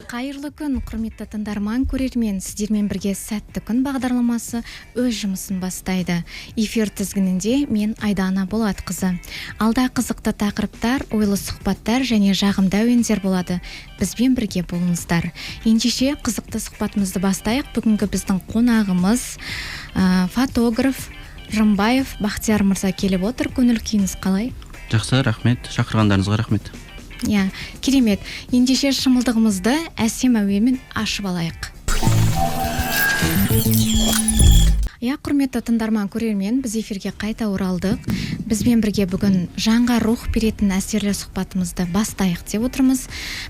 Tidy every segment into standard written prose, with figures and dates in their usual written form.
Қайырлы күн, құрметті тыңдарман, көрермен, сіздермен бірге сәтті күн бағдарламасы өз жұмысын бастайды. Эфир тізгінінде мен Айдана Болатқызы. Алда қызықты тақырыптар, ойлы сұхбаттар және жағымды әуендер болады. Бізбен бірге болыңыздар. Ендеше қызықты сұхбатымызды бастайық. Бүгінгі біздің қонағымыз фотограф Рымбаев Бақтияр мырза келіп отыр. Көңіл күйіңіз қалай? Жақсы, рахмет. Шақырғандарыңызға рахмет. Керемет. Ендеше шымылдығымызды әсем әуенмен ашып алайық. Құрметті тыңдарман, көрермен, біз эфирге қайта оралдық. Бізбен бірге бүгін жанға рух беретін әсерлі сұхбатымызды бастайық деп отырмыз.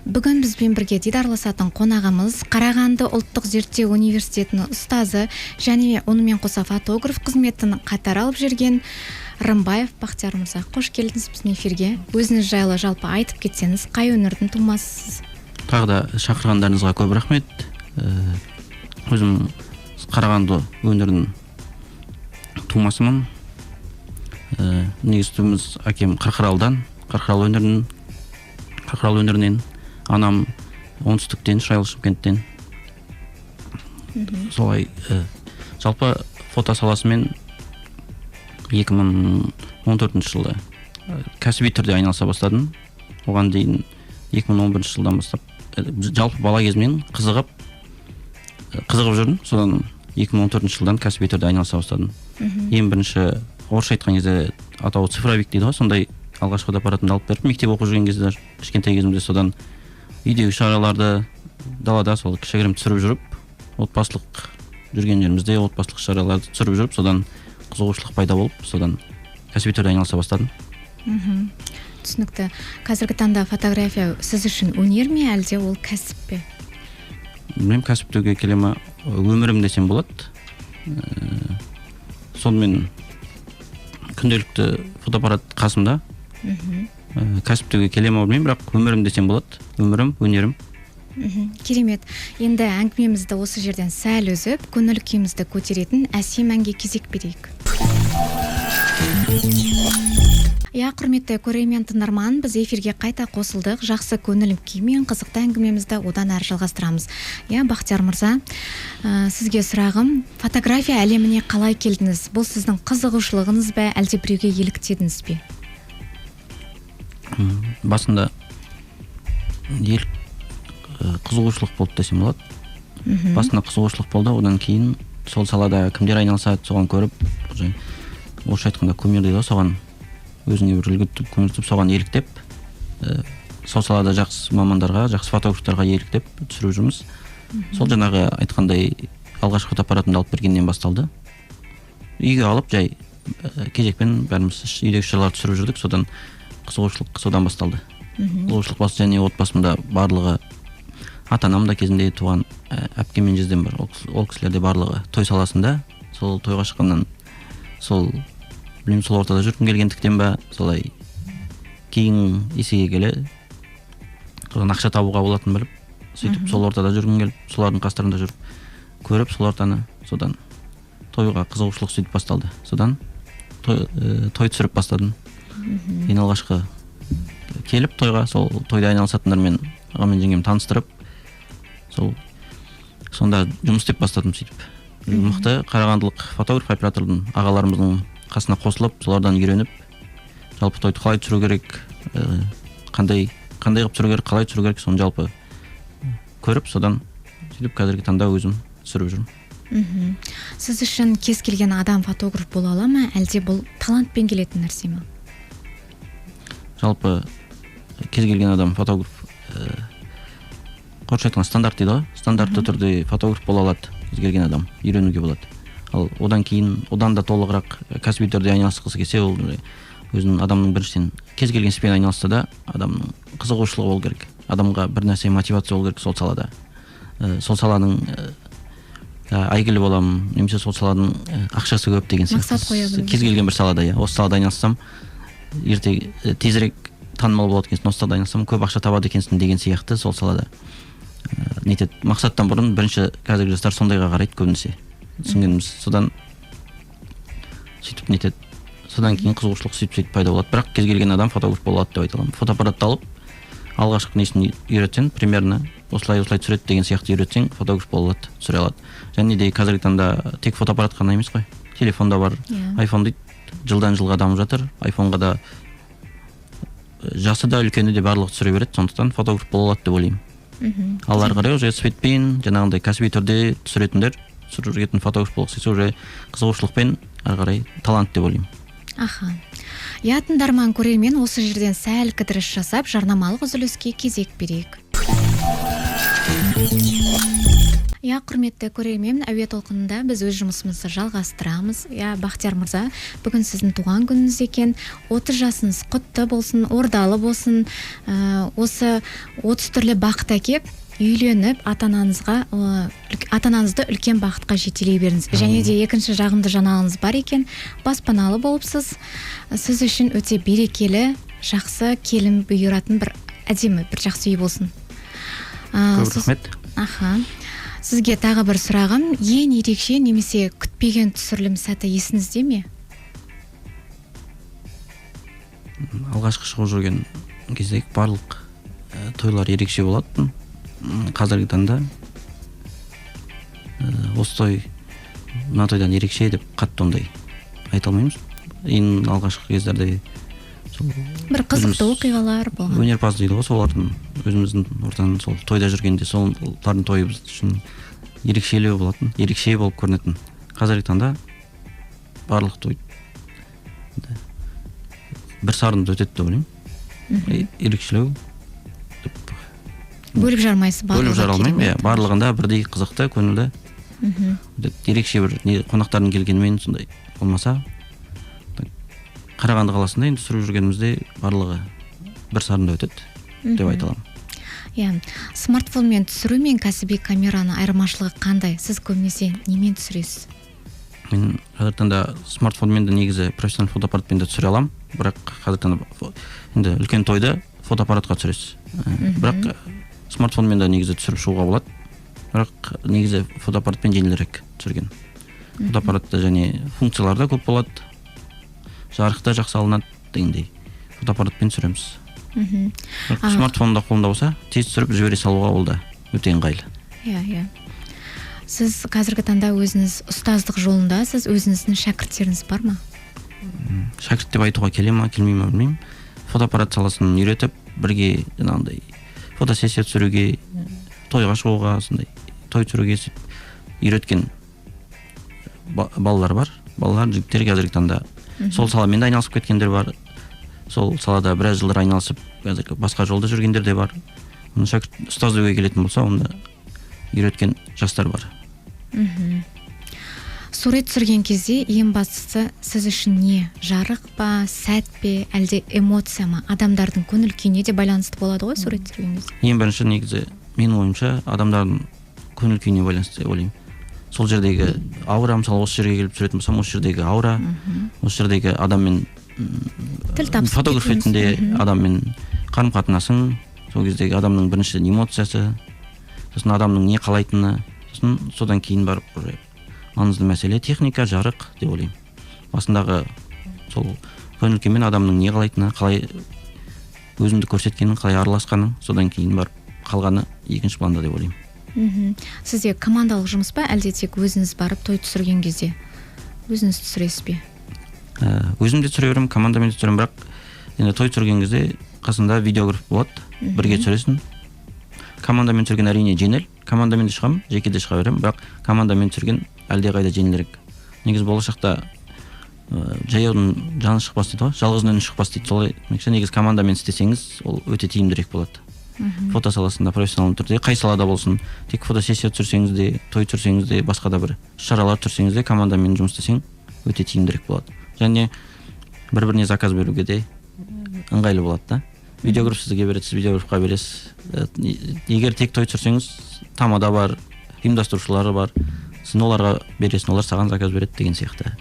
Бүгін бізбен бірге дидарласатын қонағымыз Қарағанды ұлттық зерттеу университетінің ұстазы және онымен қоса фотограф қызметін қатар алып жүрген Рымбаев Бақтияр мырза. Қош келдіңіз біздің эфирге. Өзіңіз жайлы жалпы айтып кетсеңіз, қай өңірдің тумасысыз? Тағы да шақырғандарыңызға көп рахмет. Өзім Қарағанды өңірінің тумасымын. Негізі туымыз әкем Қарқаралы өңірінен, анам оңтүстіктен, Шырайлы Шымкенттен. Солай жалпы фото саласымен 2014 жылы кәсіби түрде айналыса бастадым. Оған дейін 2011 жылдан бастап жалпы бала кезімнен қызығып жүрдім. Содан 2014 жылдан кәсіби түрде айналыса бастадым. Ең бірінші орысша айтқан кезде атауы цифровик дейді ғой, сондай алғашқы фотоаппаратымды алып беріп, мектеп оқып жүрген кезде, кішкентай кезімде содан үйдегі шараларды далада сол кішігірім түсіріп жүріп, отбасылық жүрген жерімізде отбасылық шараларды түсіріп жүріп, содан қызығушылық пайда болып, содан кәсіби түрде айналыса бастадым. Түсінікті. Қазіргі таңда фотография сіз үшін өнер ме, әлде ол кәсіп пе? Білмеймін, кәсіп деуге келе ме, өмірім десем болады. Сонымен күнделікті фотоаппарат қасымда. Кәсіп деуге келе ме білмеймін, бірақ өмірім десем болады. Өмірім, өнерім. Керемет. Енді әңгімемізді осы жерден сәл үзіп, көңіл күйімізді көтеретін әсем әнге кезек берейік. Құрметті көрермен тыңдарман, біз эфирге қайта қосылдық. Жақсы көңіл күймен қызықты әңгімемізді одан әрі жалғастырамыз. Бақтияр мырза, сізге сұрағым, фотография әлеміне қалай келдіңіз? Бұл сіздің қызығушылығыңыз ба, әлде біреуге еліктедіңіз бе? Басында қызығушылық болды десем болады. Басында қызығушылық болды, одан кейін сол салада кімдер айналысады, соған көріп, орысша айтқанда кумир дейді, соған өзіңе бір үлгі тұтып, көңіл тұтып, соған еліктеп, сол салада жақсы мамандарға, жақсы фотографтарға еліктеп түсіріп жүрміз. Сол жаңағы айтқандай алғашқы фотоаппаратымды алып бергеннен басталды. Үйге алып, жай кезекпен бәріміз үйдегі шараларды түсіріп жүрдік, содан қызығушылық содан басталды. Қызығушылық басы және отбасымда барлығы, ата-анам да кезінде туған әпкем мен жездем бар. Ол кісілерде барлығы той саласында. Сол тойға шыққаннан сол ортада жүргім келгендіктен ба, солай кейін есеге келе содан ақша табуға болатын біліп, сөйтіп сол ортада жүргім келіп, солардың қастарында жүріп көріп, сол ортаны, содан тойға қызығушылық сөйтіп басталды. Содан той түсіріп бастадым. Ең алғашқы келіп тойға, сол тойда айналысатындармен ағам мен жеңгем таныстырып, сонда жұмыс істеп бастадым сөйтіп. Мықты қарағандылық фотограф оператордың ағаларымыздың қасына қосылып, солардан үйреніп, жалпы тойды қалай түсіру керек, қандай қылып түсіру керек, қалай түсіру керек, соны жалпы көріп, содан сөйтіп қазіргі таңда өзім түсіріп жүрмін. Сіз үшін кез келген адам фотограф бола ала ма, әлде бұл талантпен келетін нәрсе ме? Жалпы кез келген адам фотограф, қоршай айтқан стандарт дейді ғой, стандартты түрде фотограф бола алады, кез келген адам үйренуге болады. Ал одан кейін, одан да толығырақ кәсіби түрде айналысқысы келсе, ол өзінің адамның біріншіден кез келген іспен айналысса да, адамның қызығушылығы болу керек. Адамға бір нәрсе мотивация болу керек сол салада. Сол саланың әйгілі боламын, немесе сол саланың ақшасы көп деген сияқты. Мақсат қоя білу. Кез келген бір салада, осы салада айналыссам, тезірек танымал болады екенсің, осы салада айналыссам, көп ақша табады екенсің деген сияқты сол салада. Мақсаттан бұрын бірінші қазіргі жастар сондайға қарайды көбінесе. Түсінгеніміз, содан сөйтіп содан кейін қызығушылық сөйтіп пайда болады. Бірақ кез келген адам фотограф бола алады деп айта аламын. Фотоаппаратты алып алғашқы несін үйретсең, примерно осылай түсіреді деген сияқты үйретсең, фотограф бола алады, түсіре алады. Және де қазіргі таңда тек фотоаппарат қана емес қой. Телефон да бар. iPhone дейді, жылдан жылға дамып жатыр. iPhoneға да жасы да үлкені де барлығы түсіре береді, сондықтан фотограф бола алады деп ойлаймын. Ал ары қарай уже светпен, жаңағындай кәсіби түрде түсіретін фотограф болғысы келсе, уже қызығушылықпен ары қарай талант деп ойлаймын. Аха. Тыңдарман көрермен, осы жерден сәл кідіріс жасап, жарнамалық үзіліске кезек берейік. Құрметті көрермен, әуе толқынында біз өз жұмысымызды жалғастырамыз. Бақтияр мырза, бүгін сіздің туған күніңіз екен. 30 жасыңыз құтты болсын, ордалы болсын. Осы 30 түрлі бақыт әкеп, үйленіп, ата-анаңызды үлкен бақытқа жетелей беріңіз. Және де екінші жағымды жаңалығыңыз бар екен. Баспаналы болыпсыз. Сіз үшін өте берекелі, жақсы келін бұйыратын бір әдемі, бір жақсы үй болсын. Көп рахмет. Сізге тағы бір сұрағым, ең ерекше немесе күтпеген түсірілім сәті есіңізде ме? Алғашқы шығып жүрген кезде барлық тойлар ерекше болады. Қазіргі таңда осы той мына тойдан ерекше деп қатты ондай айта алмаймыз. Ең алғашқы кездерде бір қызықты оқиғалар болған. Өнерпаз дейді ғой, солардың өзіміздің ортадан сол тойда жүргенде солардың тойы біз үшін ерекшелеу болатын, ерекше болып көрінетін. Қазіргі таңда барлық той бір сарында өтеді деп ойлаймын. Ерекшелеу бөліп жармайсыз барлығы. Бөліп жара алмаймын, барлығында бірдей қызықты, көңілді. Ерекше бір қонақтардың келгенімен сондай болмаса, Қарағанды қаласында енді түсіріп жүргенімізде барлығы бір сарында өтеді деп айта аламын. Смартфонмен түсіру мен кәсіби камераны айырмашылығы қандай? Сіз көбінесе немен түсіресіз? Мен қазіргі таңда смартфонмен де негізі профессионал фотоаппаратпен де түсіре аламын, бірақ қазіргі таңда енді үлкен тойды фотоаппаратқа түсіресіз. Бірақ смартфонмен де негізі түсіріп шығуға болады, бірақ негізі фотоаппаратпен жеңілірек түсірген. Фотоаппаратта және функциялар да көп болады, жарықта жақсы алынады дегендей. Фотоаппаратпен түсіреміз. Смартфонда қолында болса, тез түсіріп жібере салуға ол да өте ыңғайлы. Сіз қазіргі таңда өзіңіз ұстаздық жолында, сіз өзіңіздің шәкірттеріңіз бар ма? Шәкірт деп айтуға келе ма, келмей ма білмеймін. Фотоаппарат саласын үйретіп, бірге жаңағындай фотосессия түсіруге, тойға шығуға, сондай той түсіруге үйреткен балалар бар. Балалар, жігіттер қазіргі таңда сол саламен де айналысып кеткендер бар. Сол салада біраз жылдар айналысып, қазір басқа жолда жүргендер де бар. Шәкірт ұстаз деуге келетін болса, онда үйреткен жастар бар. Сурет түсірген кезде ең бастысы сіз үшін не? Жарық па, сәт пе, әлде эмоция ма? Адамдардың көңіл күйіне де байланысты болады ғой сурет түсірген кезде? Ең бірінші негізі менің ойымша адамдардың көңіл күйіне байланысты деп ойлаймын. Сол жердегі аура, мысалы осы жерге келіп түсіретін болсам, осы жердегі аура, осы жердегі адаммен фотограф ретінде адаммен қарым-қатынасың, сол кездегі адамның бірінші эмоциясы, сосын адамның не қалайтыны, содан кейін барып маңызды мәселе техника, жарық деп ойлаймын. Басындағы сол көңіл күймен адамның не қалайтыны, қалай өзімді көрсеткенін, қалай араласқанын, содан кейін барып қалғаны екінші планда деп ойлаймын. Сізде командалық жұмыс па, әлде тек өзіңіз барып той түсірген кезде өзіңіз түсіресіз бе? Өзім де түсіре беремін, командамен де түсіремін, бірақ енді той түсірген кезде қасында видеограф болады, бірге түсіресің. Командамен түсірген әрине жеңіл, командамен де шығамын, жеке де шыға беремін, бірақ командамен түсірген әлде қайда жеңілірек. Негізі болашақта жаяудың жаны шықпас дейді ғой, жалғыздың үні шықпас дейді. Солай негізі командамен істесеңіз, ол өте тиімдірек болады. Фото саласында профессионал түрде, қай салада болсын, тек фотосессия түсірсеңіз де, той түсірсеңіз де, басқа да бір шаралар түсірсеңіз де, командамен жұмыс істесең өте тиімдірек болады. Және бір-біріне заказ беруге де ыңғайлы болады да. Видеограф сізге береді, сіз видеографқа бересіз. Егер тек той түсірсеңіз, тамада бар, ұйымдастырушылары бар, сіз оларға бересің, олар саған заказ береді деген сияқты.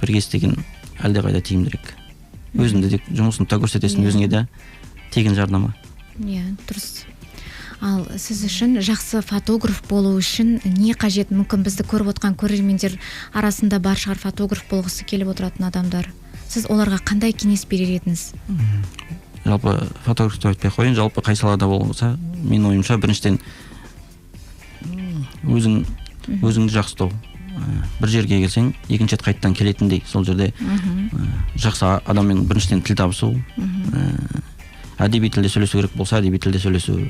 Бірге істеген әлде қайда тиімдірек. Өзіңді де жұмысын да көрсетесің, өзіңе де тегін жарнама. Дұрыс. Ал сіз үшін жақсы фотограф болу үшін не қажет? Мүмкін бізді көріп отқан көрермендер арасында бар шығар фотограф болғысы келіп отыратын адамдар. сіз оларға қандай кеңес берер едіңіз? Жалпы фотограф деп айтпай ақ қояйын, жалпы қай салада болса, менің ойымша біріншіден өзіңді жақсы ұстау. Бір жерге келсең, екінші рет қайтадан келетіндей, сол жерде жақсы адаммен біріншіден тіл табысу, әдеби тілде сөйлесу керек болса, әдеби тілде сөйлесу,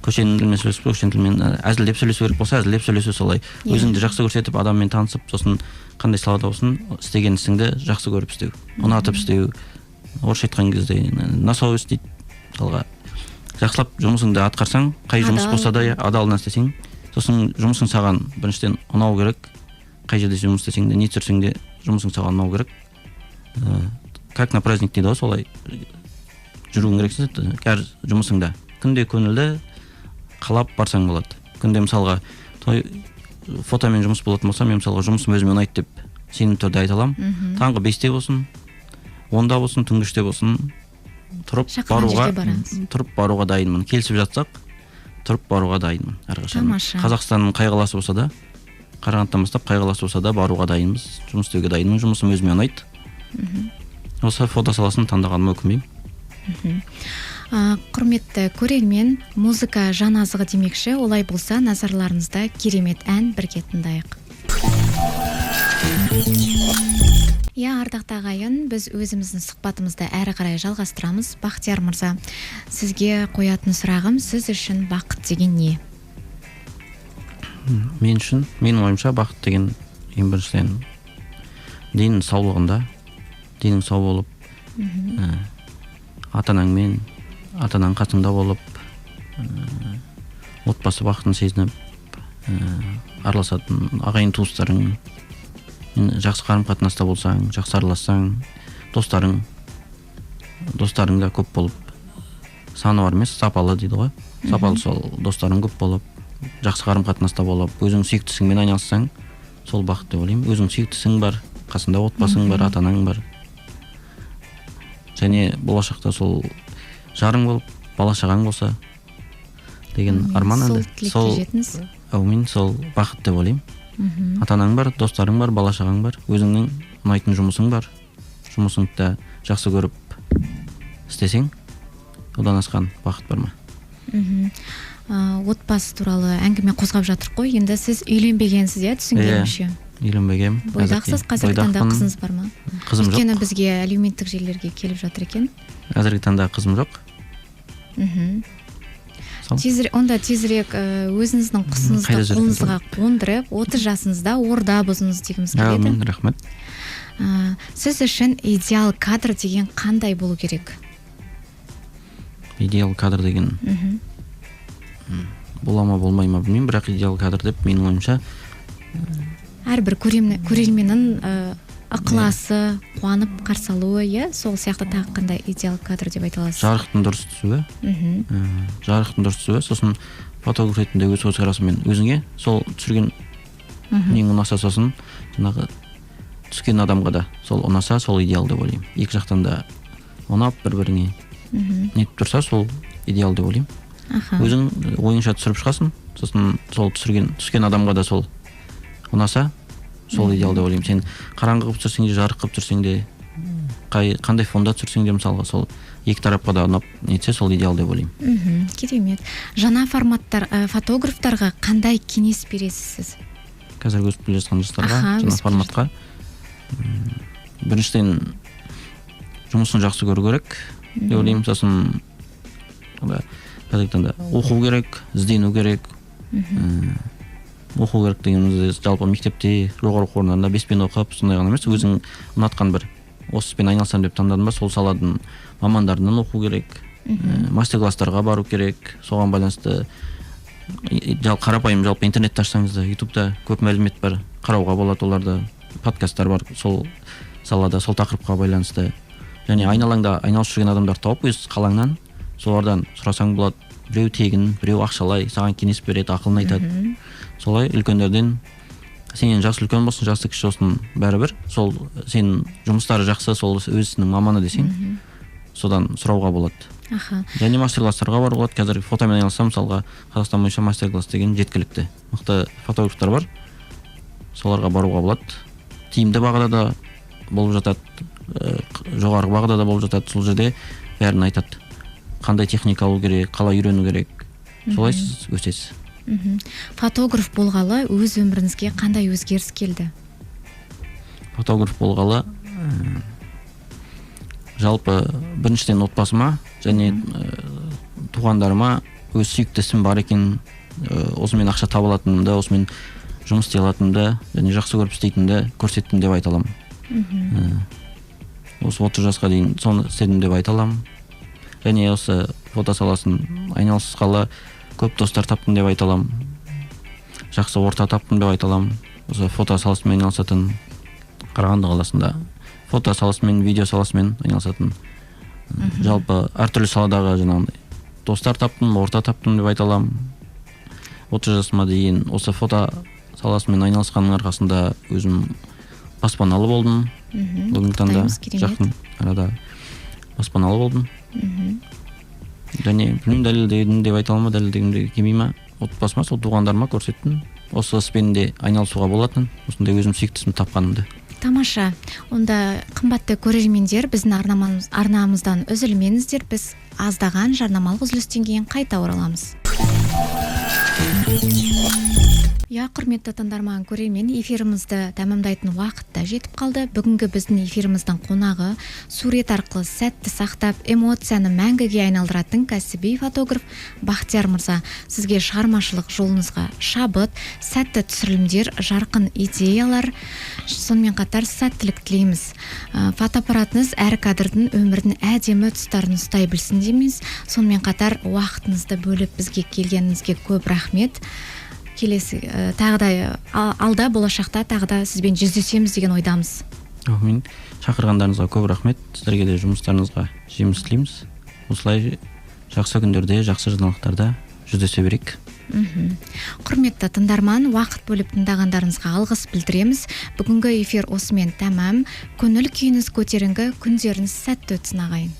көшенің тілмен сөйлесу, көшенің тілмен әзілдеп сөйлесу керек болса, әзілдеп сөйлесу, солай өзіңді жақсы көрсетіп, адаммен танысып, сосын қандай салада болсын, істеген ісіңді жақсы көріп істеу, ұнатып істеу. Орысша айтқан кезде на совесть дейді. Мысалға, жақсылап жұмысыңды атқарсаң, қай жұмыс болса да адалына істесең, сосын жұмысың саған біріншіден ұнау керек. Қай жерде жұмыс істесең де, не түсірсең де, жұмысың саған ұнау керек. Как на праздник дейді ғой, солай жүруің керексің әр жұмысыңда. Күнде көңілді қалап барсаң болады. Күнде мысалға фотомен жұмыс болатын болса, мен мысалға жұмысым өзіме ұнайды деп сенімді түрде айта аламын. Таңғы 5-те болсын, 10-да болсын, түнгі 3-те болсын, тұрып баруға дайынмын. Келісіп жатсақ, тұрып баруға дайынмын әрқашан. Қазақстанның қай қаласы болса да, Қарағандыдан бастап қай қаласы болса да баруға дайынбыз. Жұмыс істеуге дайынмын. Жұмысым өзіме ұнайды. Осы фото саласын таңдағаныма өкінбеймін. Құрметті көрермен, музыка жан азығы демекші. Олай болса, назарларыңызда керемет ән бірге тыңдайық. Ардақты ағайын, біз өзіміздің сұхбатымызды әрі қарай жалғастырамыз. Бақтияр мырза, сізге қоятын сұрағым, сіз үшін бақыт деген не? Мен үшін, менің ойымша, бақыт деген ең біріншіден денің саулығында, денің сау болып, ата-анаңмен, ата-анаң қасыңда болып, отбасы бақытын сезініп, араласатын ағайын туыстарың, жақсы қарым-қатынаста болсаң, жақсы аралассаң, достарың да көп болып, саны бар емес, сапалы дейді ғой. Сапалы сол достарың көп болып, жақсы қарым-қатынаста болып, өзің сүйіктісіңмен айналыссаң, сол бақыт деп ойлаймын. Өзің сүйіктісің бар, қасында отбасың бар, ата-анаң бар. Және болашақта сол жарың болып, бала-шағаң болса деген арман енді. Сол тілекке жетіңіз. Әумин, сол бақыт деп ойлаймын. Ата-анаң бар, достарың бар, бала-шағаң бар, өзіңнің ұнайтын жұмысың бар. Жұмысыңды жақсы көріп істесең, одан асқан бақыт бар ма? Отбасы туралы әңгіме қозғап жатыр қой. Енді сіз үйленбегенсіз, түсінгенімше? Үйленбегем. Бойдақсыз, қазіргі таңда қызыңыз бар ма? Қызым жоқ. Өйткені бізге әлеуметтік желілерге келіп жатыр екен. Қазіргі таңда қызым жоқ. Онда тезірек өзіңіздің құсыңызды қолыңызға қондырып, 30 жасыңызда орда бұзыңыз дегіміз келеді. Рахмет. Сіз үшін идеал кадр деген қандай болу керек? Идеал кадр деген бола ма болмай ма білмеймін, бірақ идеал кадр деп менің ойымша әрбір көрерменнің ықыласы, қуанып қарсы алуы, сол сияқты тағы қандай идеал кадр деп айта аласыз? Жарықтың дұрыс түсуі. Жарықтың дұрыс түсуі, сосын фотограф ретінде өз көзқарасымен өзіңе сол түсірген ең ұнаса, сосын жаңағы түскен адамға да сол ұнаса, сол идеал деп ойлаймын. Екі жақтан да ұнап бір-біріңе нетіп тұрса, сол идеал деп ойлаймын. Өзің ойыңша түсіріп шығасың, сосын сол түскен адамға да сол ұнаса, сол идеал деп ойлаймын. Сен қараңғы қылып түсірсең де, жарық қылып түсірсең де, қандай фонда түсірсең де, мысалға сол екі тарапқа да ұнап нетсе, сол идеал деп ойлаймын. Керемет. Жаңа форматтар, фотографтарға қандай кеңес бересіз сіз? Қазір өсіп келе жатқан жастарға, жаңа форматқа біріншіден жұмысын жақсы көру керек деп ойлаймын. Сосын қазіргі таңда оқу керек, іздену керек. Оқу керек дегеніміз жалпы мектепте, жоғары оқу орындарында 5 пен оқып, сондай ғана емес, өзің ұнатқан бір осы іспен айналысам деп таңдадың ба, сол саладан мамандарынан оқу керек, мастер-класстарға бару керек. Соған байланысты қарапайым жалпы интернетті ашсаңыз да, ютубта көп мәлімет бар, қарауға болады, оларда подкасттар бар, сол салада, сол тақырыпқа байланысты. Және айналаңда айналысып жүрген адамдар тауып, өз қалаңнан солардан сұрасаң болады. Біреу тегін, біреу ақшалай, саған кеңес береді, ақылын айтады. Солай үлкендерден, сенен жасы үлкен болсын, жасы кіші болсын, бәрібір сол сенің жұмыстары жақсы, сол өзінің маманы десең, содан сұрауға болады. Және мастер-класстарға баруға болады. Қазір фотомен айналысам, мысалға Қазақстан бойынша мастер-класс деген жеткілікті. Мықты фотографтар бар. Соларға баруға болады. Тиімді бағада да болып жатады, жоғарғы бағдада болып жатады. Сол жерде бәрін айтады. Қандай техника алу керек, қалай үйрену керек. Солай сіз өсесіз. Фотограф болғалы өз өміріңізге қандай өзгеріс келді? Фотограф болғалы жалпы біріншіден отбасыма және туғандарыма өз сүйікті ісім бар екен, осымен ақша таба алатынымды, осымен жұмыс істей алатынымды және жақсы көріп істейтінімді көрсеттім деп айта аламын. Осы 30 жасқа дейін соны істедім деп айта аламын. Және осы фото саласын айналысқалы көп достар таптым деп айта аламын. Жақсы орта таптым деп айта аламын. Осы фото саласымен айналысатын, Қарағанды қаласында фото саласымен, видео саласымен айналысатын. Жалпы әртүрлі саладағы жаңағындай достар таптым, орта таптым деп айта аламын. 30 жасыма дейін осы фото саласымен айналысқанның арқасында өзім баспаналы болдым. Бүгінгі таңда жақын арада баспаналы болдым. Және білмеймін, дәлелдедім деп айта аламын, дәлелдегім келмей ма, отбасыма, сол туғандарыма көрсеттім. Осы іспен де айналысуға болатын, осындай өзім сүйікті ісімді тапқанымды. Тамаша. Онда қымбатты көрермендер, біздің арнамыздан үзілмеңіздер. Біз аздаған жарнамалық үзілістен кейін қайта ораламыз. Құрметті тыңдарман, көрермен, эфирімізді тәмамдайтын уақыт та жетіп қалды. Бүгінгі біздің эфиріміздің қонағы сурет арқылы сәтті сақтап, эмоцияны мәңгіге айналдыратын кәсіби фотограф Бақтияр мырза. Сізге шығармашылық жолыңызға шабыт, сәтті түсірілімдер, жарқын идеялар, сонымен қатар сәттілік тілейміз. Фотоаппаратыңыз әр кадрдың өмірдің әдемі тұстарын ұстай білсін дейміз. Сонымен қатар уақытыңызды бөліп бізге келгеніңізге көп рахмет. Келесі тағы алда болашақта тағы да сізбен жүздесеміз деген ойдамыз. Мен шақырғандарыңызға көп рахмет. Сіздерге де жұмыстарыңызға жеміс тілейміз. Осылай жақсы күндерде, жақсы жаңалықтарда жүздесе берейік. Құрметті тыңдарман, уақыт бөліп тыңдағандарыңызға алғыс білдіреміз. Бүгінгі эфир осымен тәмам. Көңіл күйіңіз көтеріңкі, күндеріңіз сәтті өтсін ағайын.